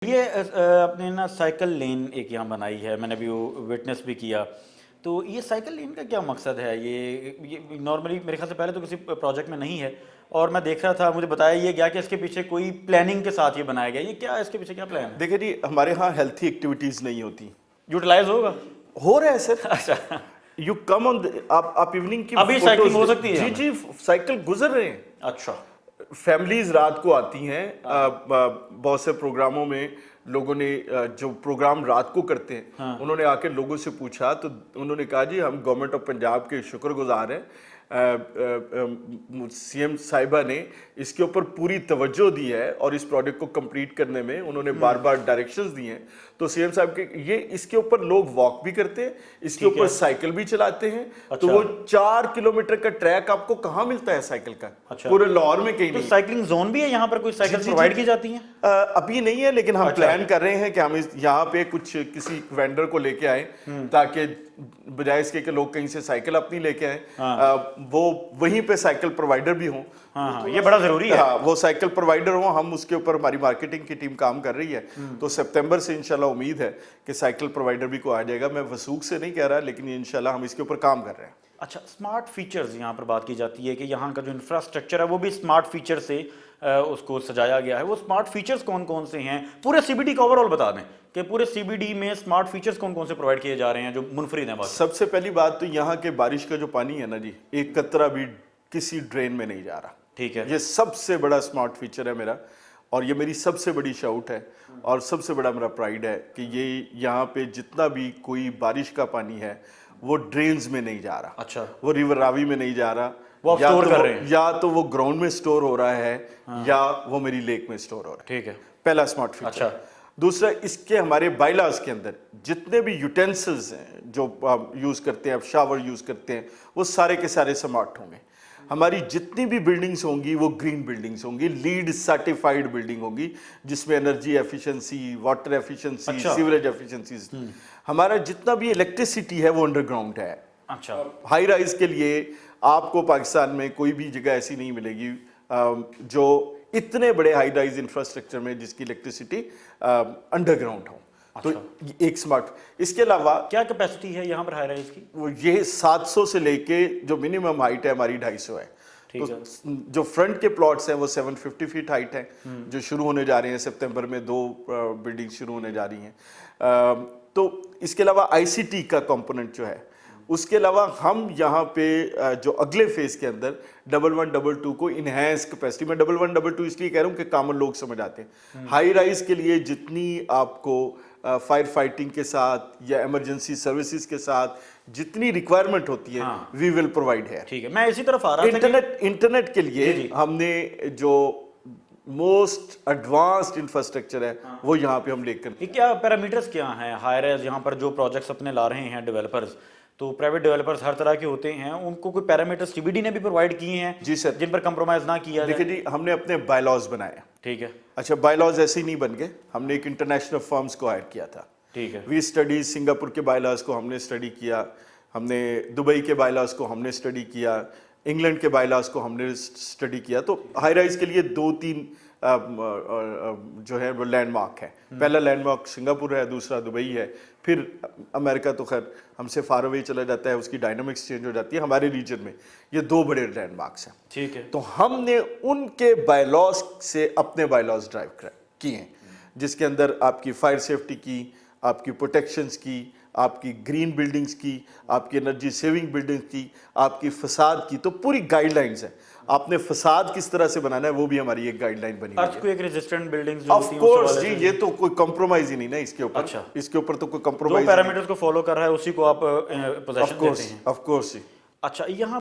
یہ اپنے نا سائیکل لین ایک یہاں بنائی ہے، میں نے بھی وہ وٹنس بھی کیا. تو یہ سائیکل لین کا کیا مقصد ہے؟ یہ نارملی میرے خیال سے پہلے تو کسی پروجیکٹ میں نہیں ہے، اور میں دیکھ رہا تھا، مجھے بتایا یہ گیا کہ اس کے پیچھے کوئی پلاننگ کے ساتھ یہ بنایا گیا. یہ کیا ہے، اس کے پیچھے کیا پلان ہے؟ دیکھیں جی، ہمارے ہاں ہیلتھی ایکٹیویٹیز نہیں ہوتی. یوٹیلائز ہوگا؟ ہو رہا ہے سر. اچھا، یو کم آن آپ ایوننگ کی ابھی سائیکلنگ ہو سکتی ہے؟ جی سائیکل گزر رہے ہیں. اچھا، فیملیز رات کو آتی ہیں، بہت سے پروگراموں میں لوگوں نے جو پروگرام رات کو کرتے ہیں انہوں نے آ کے لوگوں سے پوچھا تو انہوں نے کہا جی ہم گورنمنٹ آف پنجاب کے شکر گزار ہیں، سی ایم صاحبہ نے اس کے اوپر پوری توجہ دی ہے اور اس پروجیکٹ کو کمپلیٹ کرنے میں انہوں نے بار بار ڈائریکشنز دی ہیں. تو سی ایم صاحب کے یہ اس کے اوپر لوگ واک بھی کرتے ہیں، اس کے اوپر سائیکل بھی چلاتے ہیں. تو وہ 4 کلومیٹر کا ٹریک آپ کو کہاں ملتا ہے سائیکل کا؟ پورے لاہور میں کہیں نہیں. سائیکلنگ زون بھی ہے یہاں پر؟ کوئی سائیکل پرووائڈ کی جاتی ہیں؟ ابھی نہیں ہے، لیکن ہم پلان کر رہے ہیں کہ ہم یہاں پہ کسی وینڈر کو لے کے آئیں تاکہ بجائے اس کے کہ لوگ کہیں سے سائیکل اپنی لے کے آئیں، وہ وہیں پہ سائیکل پرووائڈر بھی ہوں. ہاں، یہ بڑا ضروری ہے. وہ سائیکل پرووائڈر ہوں. ہم اس کے اوپر ہماری مارکیٹنگ کی ٹیم کام کر رہی ہے. تو سپتمبر سے انشاءاللہ امید ہے کہ سائیکل پرووائڈر بھی کو آ جائے گا. میں وثوق سے نہیں کہہ رہا، لیکن انشاءاللہ ہم اس کے اوپر کام کر رہے ہیں. اچھا، اسمارٹ فیچرز یہاں پر بات کی جاتی ہے کہ یہاں کا جو انفراسٹرکچر ہے وہ بھی اسمارٹ فیچر سے اس کو سجایا گیا ہے. وہ اسمارٹ فیچرز کون کون سے ہیں؟ پورے سی بی ڈی کا اوور آل بتا دیں کہ پورے سی بی ڈی میں اسمارٹ فیچرز کون کون سے پرووائڈ کیے جا رہے ہیں جو منفرد ہیں. سب سے پہلی بات تو یہاں کے بارش کا جو پانی ہے نا جی، ایک قطرہ بھی کسی ڈرین میں نہیں جا رہا. ٹھیک ہے، یہ سب سے بڑا اسمارٹ فیچر ہے میرا، اور یہ میری سب سے بڑی شاؤٹ ہے اور سب سے بڑا میرا پرائیڈ ہے کہ یہ یہاں پہ جتنا بھی کوئی بارش کا پانی ہے وہ ڈرینز میں نہیں جا رہا. اچھا، وہ ریور راوی میں نہیں جا رہا، وہ اسٹور کر رہے ہیں، یا تو وہ گراؤنڈ میں اسٹور ہو رہا ہے یا وہ میری لیک میں اسٹور ہو رہا ہے. ٹھیک ہے، پہلا اسمارٹ فیچر. اچھا، دوسرا، اس کے ہمارے بائیلاز کے اندر جتنے بھی یوٹینسلز ہیں جو یوز کرتے ہیں، آپ شاور یوز کرتے ہیں، وہ سارے کے سارے سمارٹ ہوں گے. ہماری جتنی بھی بلڈنگز ہوں گی وہ گرین بلڈنگز ہوں گی، لیڈ سرٹیفائیڈ بلڈنگ ہوگی جس میں energy efficiency, water efficiency, sewerage efficiencies. ہمارا جتنا بھی الیکٹریسٹی ہے وہ انڈر گراؤنڈ ہے. اچھا، ہائی رائز کے لیے آپ کو پاکستان میں کوئی بھی جگہ ایسی نہیں ملے گی جو اتنے بڑے ہائی رائز انفراسٹرکچر میں جس کی الیکٹریسٹی انڈر گراؤنڈ ہو. تو ایک سمارٹ. اس کے علاوہ کیا کیپیسٹی ہے یہاں پر ہائی رائز کی؟ وہ یہ 700 سے لے کے جو منیمم ہائٹ ہے ہماری 250 ہے. جو فرنٹ کے پلاٹس ہیں وہ 750 فیٹ ہائٹ ہیں جو شروع ہونے جا رہے ہیں. سپتمبر میں 2 بلڈنگ شروع ہونے جا رہی ہیں. تو اس کے علاوہ آئی سی ٹی کا کمپوننٹ جو ہے، اس کے علاوہ ہم یہاں پہ جو اگلے فیز کے اندر 1122 کو انہینس کیپیسٹی میں 1122 اس لیے کہہ رہا ہوں کہ کامن لوگ سمجھ آتے ہیں. ہائی رائز کے لیے جتنی آپ کو فائر فائٹنگ کے ساتھ یا ایمرجنسی سروسز کے ساتھ جتنی ریکوائرمنٹ ہوتی ہے وی ول پرووائڈ ہے. ٹھیک ہے، میں اسی طرف آ رہا تھا. انٹرنیٹ کے لیے ہم نے جو موسٹ ایڈوانسڈ انفراسٹرکچر ہے وہ یہاں پہ ہم لے کر. کیا پیرامیٹرز کیا ہیں ہائی رائز یہاں پر جو پروجیکٹس اپنے لا رہے ہیں ڈیولپرز؟ تو پرائیویٹ ڈیولپرز ہر طرح کے ہوتے ہیں، ان کو کوئی پیرامیٹر سی بی ڈی نے بھی پرووائڈ کیے ہیں جی سر، جن پر کمپرومائز نہ کیا جائے؟ دیکھیں جی، ہم نے اپنے بائی لاز بنائے. ٹھیک ہے، اچھا، بائی لاز ایسے ہی نہیں بن گئے، ہم نے ایک انٹرنیشنل فرمز کو ہائر کیا تھا. ٹھیک ہے، وی اسٹڈی سنگاپور کے بائی لاز کو ہم نے اسٹڈی کیا، ہم نے دبئی کے بائی لاز کو ہم نے اسٹڈی کیا، انگلینڈ کے بائی لاز کو ہم نے اسٹڈی کیا. تو ہائی رائز کے لیے 2-3 جو ہے وہ لینڈ مارک ہے. پہلا لینڈ مارک سنگاپور ہے، دوسرا دبئی ہے، پھر امریکہ تو خیر ہم سے فار اوے چلا جاتا ہے، اس کی ڈائنامکس چینج ہو جاتی ہے. ہمارے ریجن میں یہ 2 بڑے لینڈ مارکس ہیں. ٹھیک ہے، تو ہم نے ان کے بائی لاز سے اپنے بائی لاز ڈرائیو کیے ہیں جس کے اندر آپ کی فائر سیفٹی کی، آپ کی پروٹیکشنز کی، آپ کی گرین بلڈنگز کی، آپ کی انرجی سیونگ بلڈنگ کی، آپ کی فساد کی. تو پوری گائیڈ لائنز ہیں. آپ نے فساد کس طرح سے بنانا ہے وہ بھی ہماری ایک گائیڈ لائن بنی ہے. ارتھ کوئک ریزسٹنٹ بلڈنگز جو آف ہوتی ہیں کورس جی، یہ تو کوئی کمپرومائز ہی نہیں نا اس کے اوپر. اچھا، اس کے اوپر تو کوئی دو کمپرومائز پیرامیٹرز کو فالو کر رہا ہے اسی کو آپ پوزیشن دیتے ہیں. آف کورس جی. اچھا، یہاں